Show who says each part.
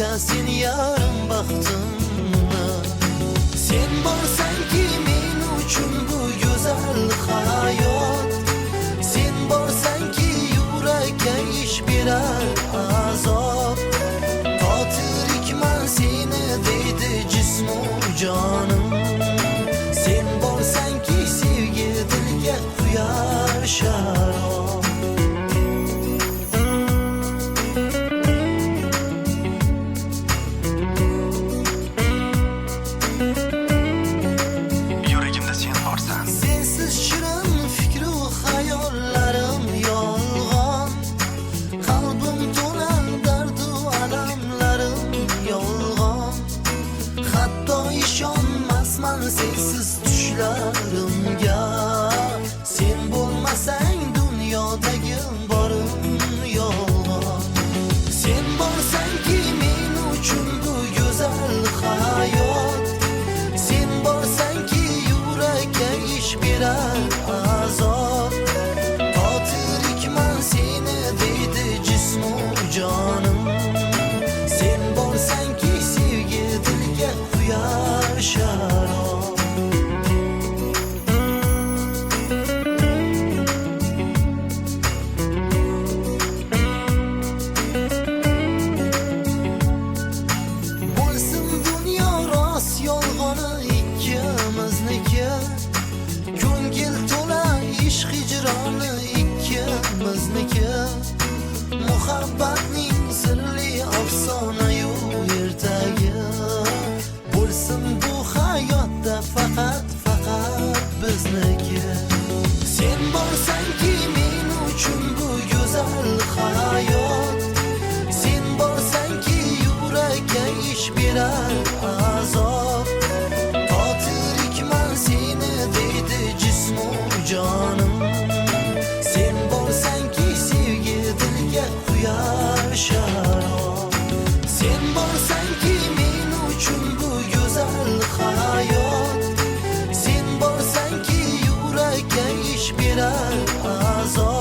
Speaker 1: boshqa sen yarim baxtimni. Sen borsanki men uchun bu go'zal hayot, sen borsanki yurakka ish berar azob. Qotirikman seni deydi jismu jonim, sen borsanki sevgi dilga quyar sharob.
Speaker 2: Yuragimda sen borsan,
Speaker 1: Sensiz shirin fikru hayollarim yolg'on, qalbim to'la dardu alamlarim yolg'on. Hatto ishonmasman sensiz tushlarimga, sen bo'lmasang dunyodagi borim yolg'on. Sen borsanki men uchun bu go'zal hayot, sen borsanki yurakka ish berar azob. Qotirikman seni deydi jismu jonim, sen borsanki sevgi dilga quyar sharob. Bo'lsin dunyo rost yolg'oni ikkimizniki, ko'ngil to'la ish hijroni ikkimizniki. Muhabbatning sirli afsonayu ertagi, bo'lsin bu hayotda faqat bizniki. Sen borsanki men uchun bu go'zal hayot, sen borsanki yurakka ish berar azob. Qotirikman seni deydi jismu jonim, sen borsanki sevgi dilga quyar sharob. Sen borsanki men uchun bu go'zal hayot, sen borsanki yurakka ish berar azob.